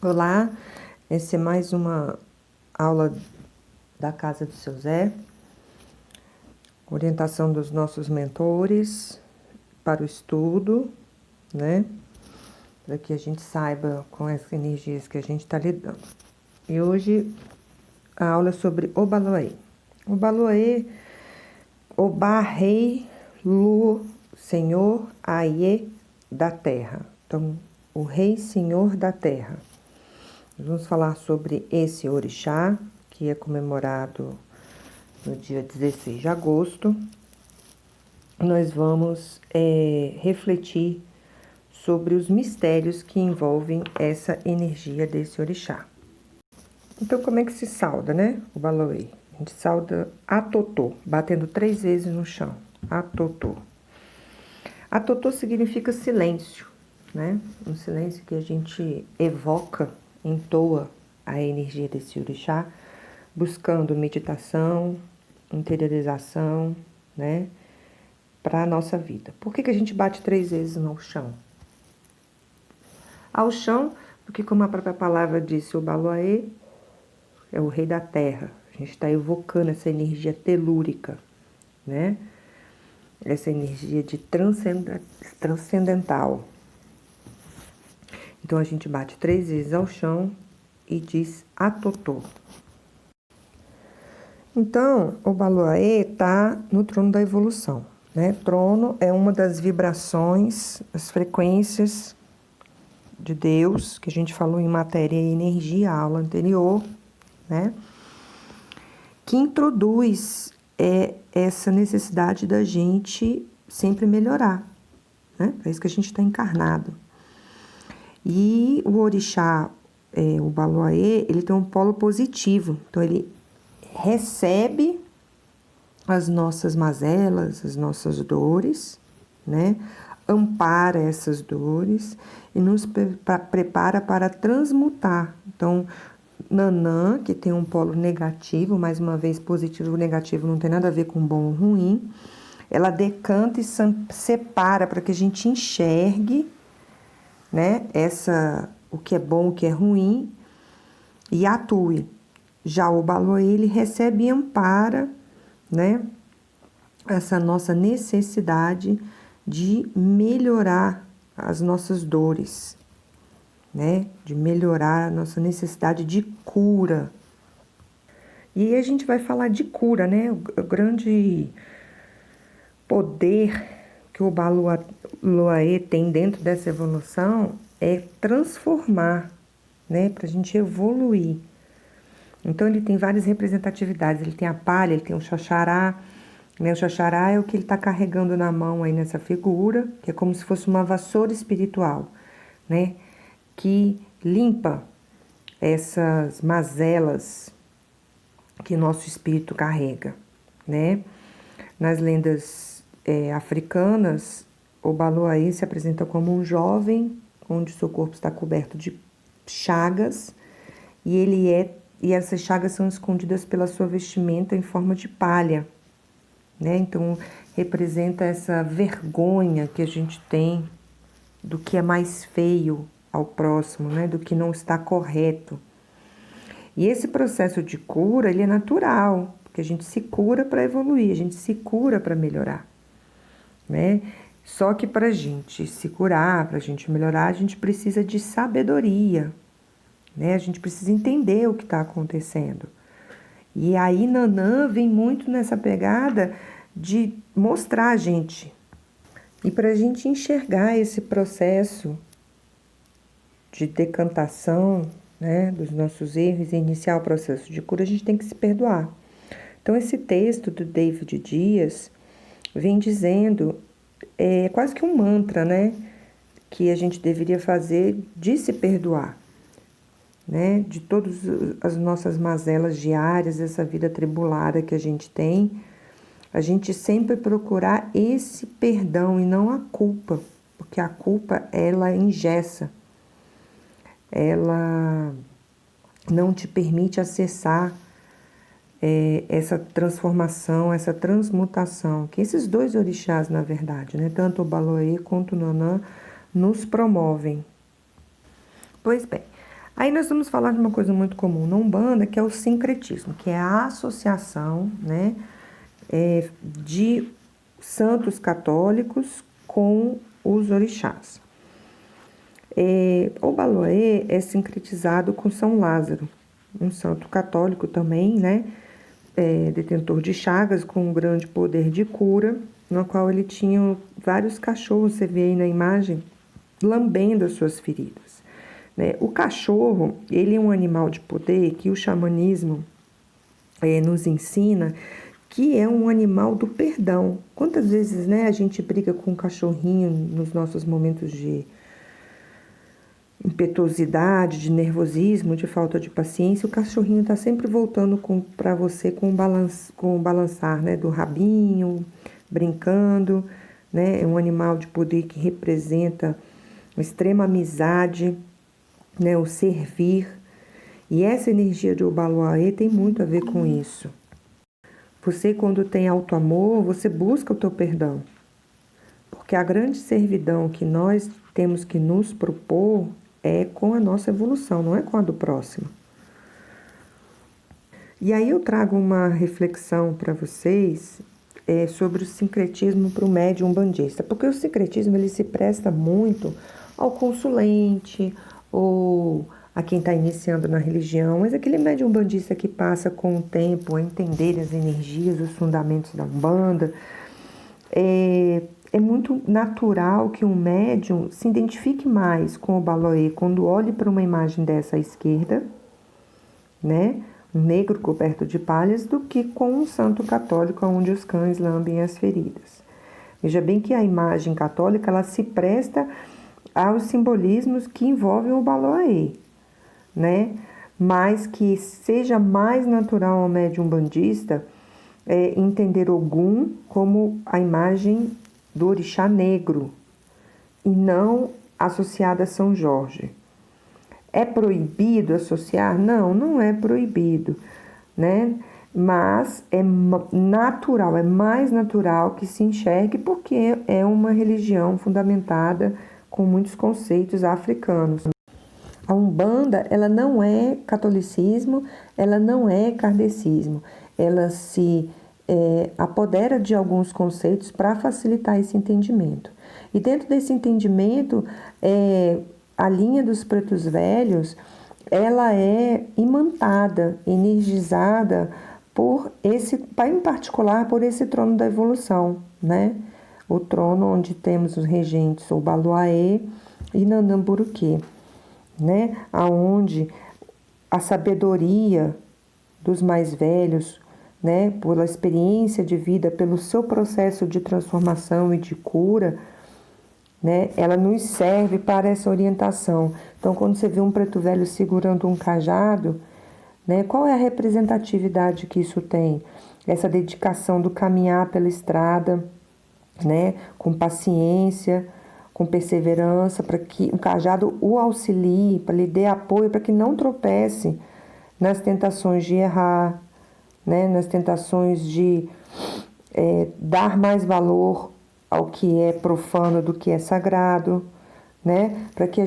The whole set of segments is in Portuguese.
Olá, essa é mais uma aula da Casa do Seu Zé, orientação dos nossos mentores para o estudo, né? Para que a gente saiba com essas energias que a gente está lidando. E hoje a aula é sobre Obaloaê. Obaloaê, Oba, Rei, Lu, Senhor, Aie da Terra. Então, o Rei Senhor da Terra. Nós vamos falar sobre esse orixá, que é comemorado no dia 16 de agosto. Nós vamos refletir sobre os mistérios que envolvem essa energia desse orixá. Então, como é que se sauda, né? O Baloê. A gente sauda Atotô, batendo 3 vezes no chão. Atotô. Atotô significa silêncio, né? Um silêncio que a gente evoca, entoa a energia desse orixá, buscando meditação, interiorização, né? Para a nossa vida. Por que a gente bate 3 vezes no chão? Ao chão, porque como a própria palavra disse, o Baloaê é o rei da terra. A gente está evocando essa energia telúrica, né? Essa energia de transcendental. Então, a gente bate 3 vezes ao chão e diz Atotô. Então, o Baloaê está no trono da evolução, né? Trono é uma das vibrações, as frequências de Deus, que a gente falou em matéria e energia, a aula anterior, né? Que introduz essa necessidade da gente sempre melhorar, né? É isso que a gente está encarnado. E o orixá, o Baloaê, ele tem um polo positivo, então ele recebe as nossas mazelas, as nossas dores, né? Ampara essas dores e nos prepara para transmutar. Então, Nanã, que tem um polo negativo, mais uma vez positivo e negativo não tem nada a ver com bom ou ruim, ela decanta e separa para que a gente enxergue, né, o que é bom, o que é ruim e atue. Já o Baloaê, ele recebe e ampara, né, essa nossa necessidade de melhorar as nossas dores, né? De melhorar a nossa necessidade de cura. E a gente vai falar de cura, né? O grande poder que o Baloaê tem dentro dessa evolução é transformar, né? Para a gente evoluir. Então, ele tem várias representatividades. Ele tem a palha, ele tem o xaxará, né? O xaxará é o que ele está carregando na mão aí nessa figura, que é como se fosse uma vassoura espiritual, né? Que limpa essas mazelas que nosso espírito carrega, né? Nas lendas africanas, o Baloaê se apresenta como um jovem, onde seu corpo está coberto de chagas, e essas chagas são escondidas pela sua vestimenta em forma de palha, né? Então, representa essa vergonha que a gente tem do que é mais feio ao próximo, né? Do que não está correto. E esse processo de cura, ele é natural, porque a gente se cura para evoluir, a gente se cura para melhorar, né? Só que para a gente se curar, para a gente melhorar, a gente precisa de sabedoria, né? A gente precisa entender o que está acontecendo. E aí Nanã vem muito nessa pegada de mostrar a gente. E para a gente enxergar esse processo de decantação, né, dos nossos erros e iniciar o processo de cura, a gente tem que se perdoar. Então, esse texto do David Dias vem dizendo, quase que um mantra, né, que a gente deveria fazer de se perdoar, né, de todas as nossas mazelas diárias, essa vida atribulada que a gente tem, a gente sempre procurar esse perdão e não a culpa, porque a culpa, ela engessa, ela não te permite acessar essa transformação, essa transmutação, que esses dois orixás, na verdade, né, tanto o Baloaê quanto o Nanã, nos promovem. Pois bem, Aí nós vamos falar de uma coisa muito comum na Umbanda, que é o sincretismo, que é a associação, né, de santos católicos com os orixás. O Baloé é sincretizado com São Lázaro, um santo católico também, né, detentor de chagas com um grande poder de cura, no qual ele tinha vários cachorros, você vê aí na imagem, lambendo as suas feridas. Né? O cachorro, ele é um animal de poder que o xamanismo nos ensina que é um animal do perdão. Quantas vezes, né, a gente briga com um cachorrinho nos nossos momentos de impetuosidade, de nervosismo, de falta de paciência, o cachorrinho está sempre voltando para você com o balançar, né, do rabinho, brincando, né? É um animal de poder que representa uma extrema amizade, né, o servir. E essa energia de Obaloaê tem muito a ver com isso. Você, quando tem auto-amor, você busca o teu perdão. Porque a grande servidão que nós temos que nos propor é com a nossa evolução, não é com a do próximo. E aí eu trago uma reflexão para vocês sobre o sincretismo para o médium umbandista, porque o sincretismo ele se presta muito ao consulente ou a quem está iniciando na religião, mas aquele médium umbandista que passa com o tempo a entender as energias, os fundamentos da Umbanda, é muito natural que um médium se identifique mais com o Baloé quando olhe para uma imagem dessa à esquerda, né? Um negro coberto de palhas, do que com um santo católico onde os cães lambem as feridas. Veja bem que a imagem católica ela se presta aos simbolismos que envolvem o Baloé, né? Mas que seja mais natural ao médium umbandista entender Ogum como a imagem do orixá negro e não associada a São Jorge. É proibido associar? Não, não é proibido, né? Mas é natural, é mais natural que se enxergue porque é uma religião fundamentada com muitos conceitos africanos. A Umbanda, ela não é catolicismo, ela não é kardecismo. Ela se apodera de alguns conceitos para facilitar esse entendimento. E dentro desse entendimento, a linha dos pretos velhos, ela é imantada, energizada em particular por esse trono da evolução, né? O trono onde temos os regentes, o Baloaê e Nanamburuquê, né? Aonde a sabedoria dos mais velhos, né, pela experiência de vida, pelo seu processo de transformação e de cura, né, ela nos serve para essa orientação. Então, quando você vê um preto velho segurando um cajado, né, qual é a representatividade que isso tem? Essa dedicação do caminhar pela estrada, né, com paciência, com perseverança, para que o cajado o auxilie, para lhe dê apoio, para que não tropece nas tentações de errar, né, nas tentações de dar mais valor ao que é profano do que é sagrado, né, para que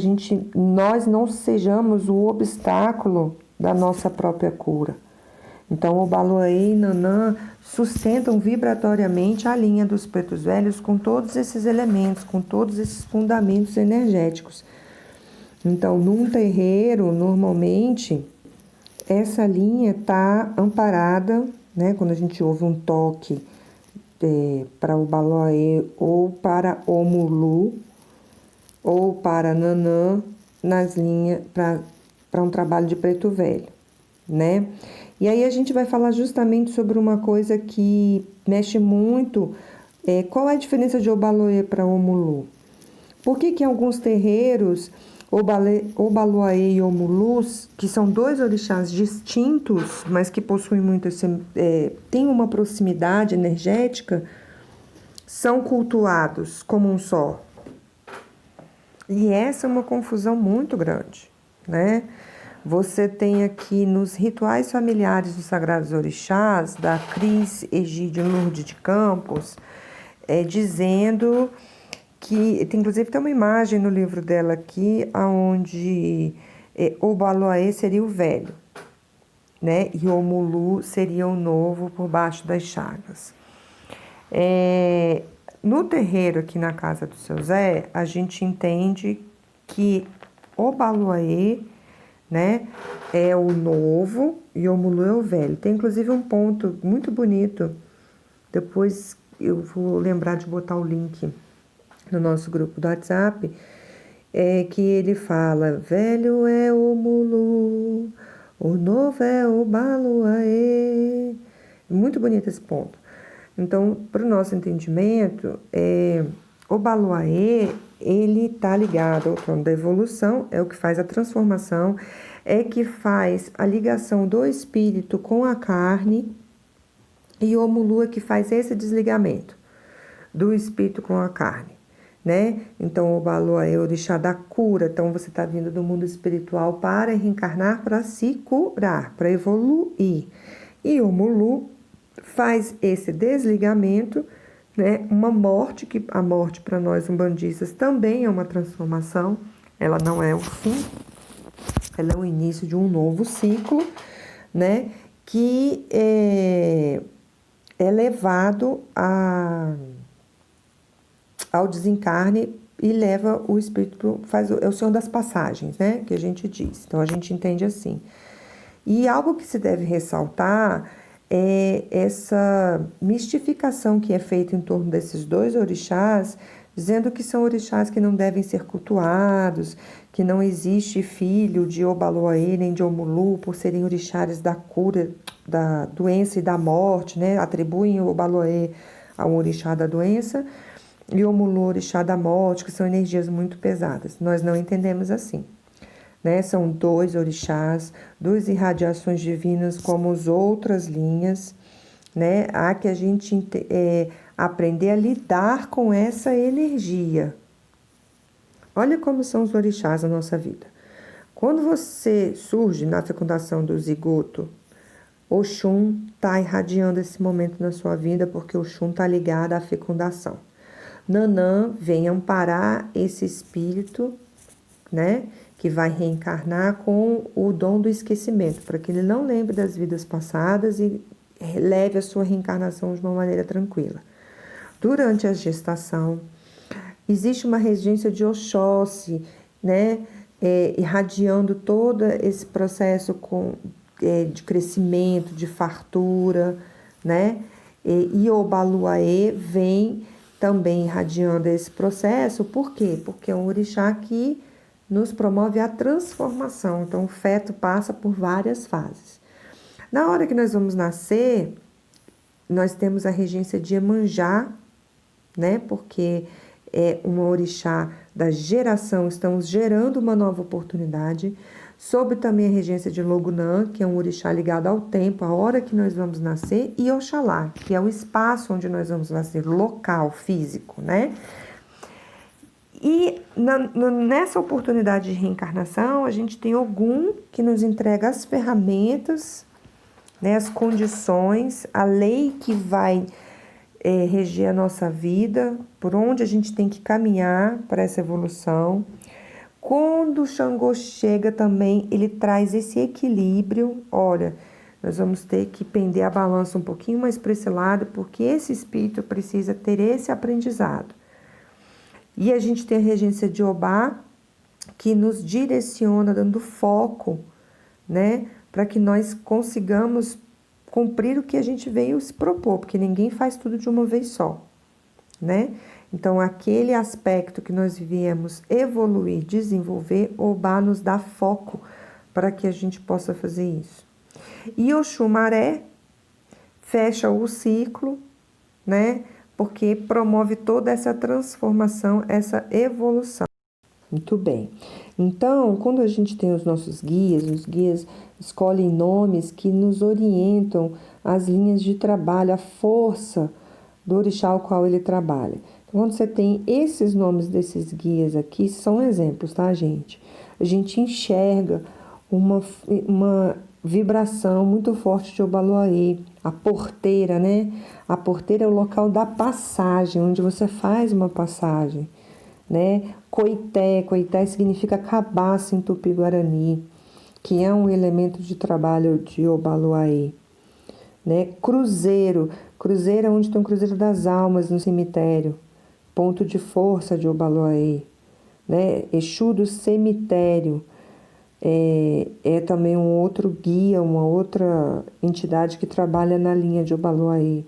nós não sejamos o obstáculo da nossa própria cura. Então, o Baloaê e Nanã sustentam vibratoriamente a linha dos pretos velhos com todos esses elementos, com todos esses fundamentos energéticos. Então, num terreiro, normalmente, essa linha está amparada, né? Quando a gente ouve um toque para o Baloaê ou para o Mulu ou para Nanã nas linhas para um trabalho de preto velho, né? E aí a gente vai falar justamente sobre uma coisa que mexe muito. Qual é a diferença de Obaloaê para Omulu? Por que em alguns terreiros Obaloaê e Omulus, que são dois orixás distintos, mas que possuem muito têm uma proximidade energética, são cultuados como um só? E essa é uma confusão muito grande, né? Você tem aqui nos rituais familiares dos Sagrados Orixás, da Cris Egídio Lourdes de Campos, dizendo que, inclusive tem uma imagem no livro dela aqui, onde Obaloaê seria o velho, né? E Omulu seria o novo por baixo das chagas. No terreiro aqui na casa do seu Zé, a gente entende que Obaloaê, né, é o novo e Omulu é o velho. Tem inclusive um ponto muito bonito, depois eu vou lembrar de botar o link no nosso grupo do WhatsApp, que ele fala: velho é Omulu, o novo é Obaloaê. Muito bonito esse ponto. Então, para o nosso entendimento, o Baloaê, ele está ligado ao trono da evolução, é o que faz a transformação, é que faz a ligação do espírito com a carne, e o Omulu é que faz esse desligamento do espírito com a carne, né? Então, o Baloaê é o orixá da cura, então você está vindo do mundo espiritual para reencarnar, para se curar, para evoluir. E o Omulu faz esse desligamento, né? Uma morte, que a morte para nós umbandistas também é uma transformação, ela não é o fim, ela é o início de um novo ciclo, né? Que é levado ao desencarne e leva o espírito, é o Senhor das passagens, né? Que a gente diz, então a gente entende assim. E algo que se deve ressaltar é essa mistificação que é feita em torno desses dois orixás, dizendo que são orixás que não devem ser cultuados, que não existe filho de Obaloaê nem de Omulu por serem orixás da cura, da doença e da morte, né? Atribuem o Obaloaê a um orixá da doença e o Omulu orixá da morte, que são energias muito pesadas. Nós não entendemos assim. Né? São dois orixás, duas irradiações divinas como as outras linhas, né? Há que a gente aprender a lidar com essa energia. Olha como são os orixás na nossa vida. Quando você surge na fecundação do zigoto, Oxum está irradiando esse momento na sua vida, porque Oxum está ligado à fecundação. Nanã vem amparar esse espírito, né? Que vai reencarnar com o dom do esquecimento, para que ele não lembre das vidas passadas e leve a sua reencarnação de uma maneira tranquila. Durante a gestação, existe uma regência de Oxóssi, né? Irradiando todo esse processo de crescimento, de fartura, né? E Obaluaê vem também irradiando esse processo. Por quê? Porque é um orixá que nos promove a transformação. Então, o feto passa por várias fases. Na hora que nós vamos nascer, nós temos a regência de Iemanjá, né? Porque é uma orixá da geração, estamos gerando uma nova oportunidade. Sob também a regência de Logunã, que é um orixá ligado ao tempo, a hora que nós vamos nascer, e Oxalá, que é o espaço onde nós vamos nascer, local, físico, né? E nessa oportunidade de reencarnação, a gente tem Ogum, que nos entrega as ferramentas, né, as condições, a lei que vai reger a nossa vida, por onde a gente tem que caminhar para essa evolução. Quando o Xangô chega também, ele traz esse equilíbrio. Olha, nós vamos ter que pender a balança um pouquinho mais para esse lado, porque esse espírito precisa ter esse aprendizado. E a gente tem a regência de Obá, que nos direciona, dando foco, né? Para que nós consigamos cumprir o que a gente veio se propor, porque ninguém faz tudo de uma vez só, né? Então, aquele aspecto que nós viemos evoluir, desenvolver, Obá nos dá foco para que a gente possa fazer isso. E Oxumaré fecha o ciclo, né? Porque promove toda essa transformação, essa evolução. Muito bem. Então, quando a gente tem os nossos guias, os guias escolhem nomes que nos orientam as linhas de trabalho, a força do orixá ao qual ele trabalha. Então, quando você tem esses nomes desses guias aqui, são exemplos, tá, gente? A gente enxerga uma vibração muito forte de Obaloaê, a porteira, né? A porteira é o local da passagem, onde você faz uma passagem, né? Coité, coité significa cabaça em Tupi-Guarani, que é um elemento de trabalho de Obaloaiê, né? Cruzeiro, cruzeiro é onde tem o Cruzeiro das Almas no cemitério, ponto de força de Obaloaiê, né? Exu do cemitério é também um outro guia, uma outra entidade que trabalha na linha de Obaloaiê.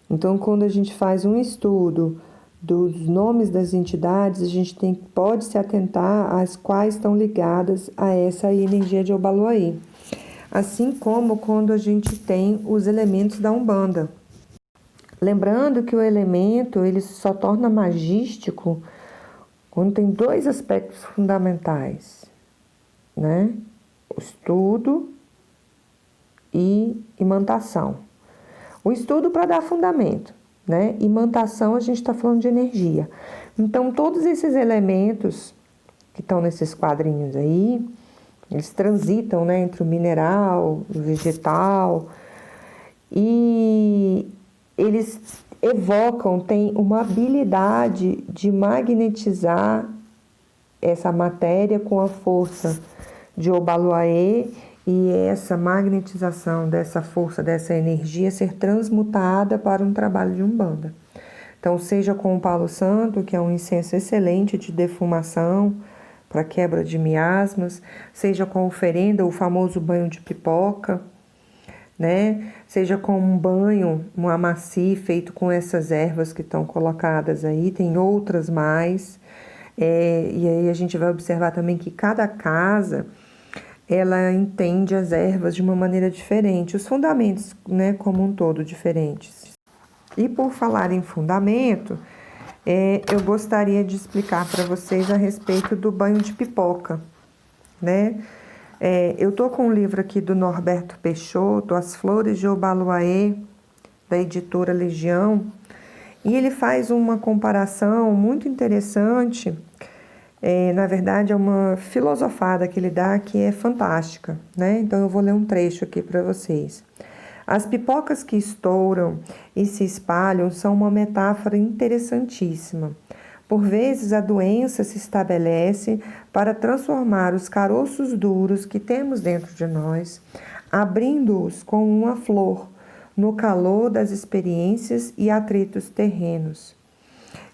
Então, quando a gente faz um estudo dos nomes das entidades, a gente pode se atentar às quais estão ligadas a essa energia de Obaloaiê. Assim como quando a gente tem os elementos da Umbanda. Lembrando que o elemento ele só torna magístico quando tem dois aspectos fundamentais, né? O estudo e imantação. O estudo para dar fundamento, né? Imantação, a gente está falando de energia. Então, todos esses elementos que estão nesses quadrinhos aí, eles transitam, né, entre o mineral, o vegetal, e eles evocam, têm uma habilidade de magnetizar essa matéria com a força de Obaloaiê e essa magnetização dessa força, dessa energia ser transmutada para um trabalho de Umbanda. Então, seja com o Palo Santo, que é um incenso excelente de defumação para quebra de miasmas, seja com a oferenda, o famoso banho de pipoca, né? Seja com um banho, um amaci feito com essas ervas que estão colocadas aí, tem outras mais. E aí a gente vai observar também que cada casa ela entende as ervas de uma maneira diferente, os fundamentos, né, como um todo diferentes. E por falar em fundamento, eu gostaria de explicar para vocês a respeito do banho de pipoca, né? Eu tô com um livro aqui do Norberto Peixoto, As Flores de Obaloaiê, da editora Legião, e ele faz uma comparação muito interessante. Na verdade, é uma filosofada que ele dá que é fantástica, né? Então, eu vou ler um trecho aqui para vocês. As pipocas que estouram e se espalham são uma metáfora interessantíssima. Por vezes, a doença se estabelece para transformar os caroços duros que temos dentro de nós, abrindo-os como uma flor, no calor das experiências e atritos terrenos.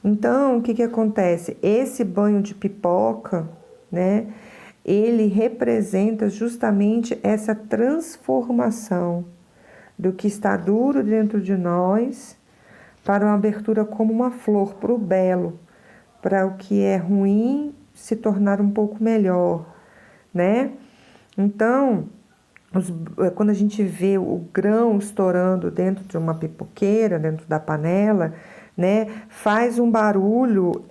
Então, o que acontece? Esse banho de pipoca, né, ele representa justamente essa transformação do que está duro dentro de nós para uma abertura como uma flor, para o belo, para o que é ruim se tornar um pouco melhor, né? Então, quando a gente vê o grão estourando dentro de uma pipoqueira, dentro da panela, né, faz um barulho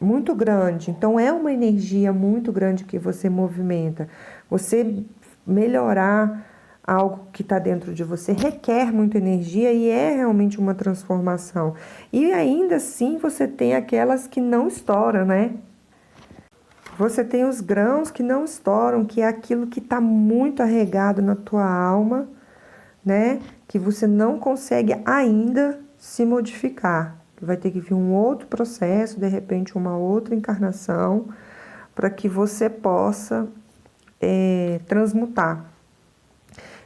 muito grande. Então, é uma energia muito grande que você movimenta. Você melhorar algo que está dentro de você requer muita energia e é realmente uma transformação. E ainda assim, você tem aquelas que não estouram, né? Você tem os grãos que não estouram, que é aquilo que está muito arraigado na tua alma, né? Que você não consegue ainda se modificar. Vai ter que vir um outro processo, de repente uma outra encarnação, para que você possa transmutar.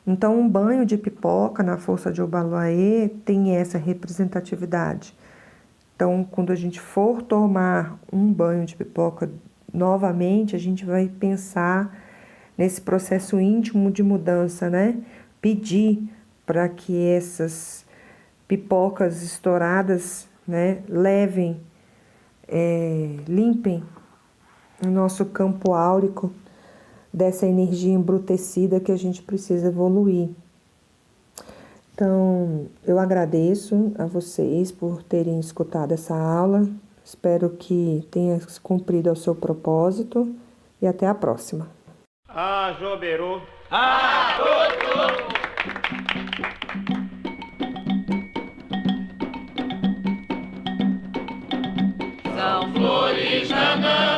Então, um banho de pipoca na força de Obaloaiê tem essa representatividade. Então, quando a gente for tomar um banho de pipoca novamente, a gente vai pensar nesse processo íntimo de mudança, né? Pedir para que essas pipocas estouradas, né, levem, limpem o nosso campo áurico dessa energia embrutecida que a gente precisa evoluir. Então, eu agradeço a vocês por terem escutado essa aula. Espero que tenha cumprido o seu propósito e até a próxima. Joberô. São flores na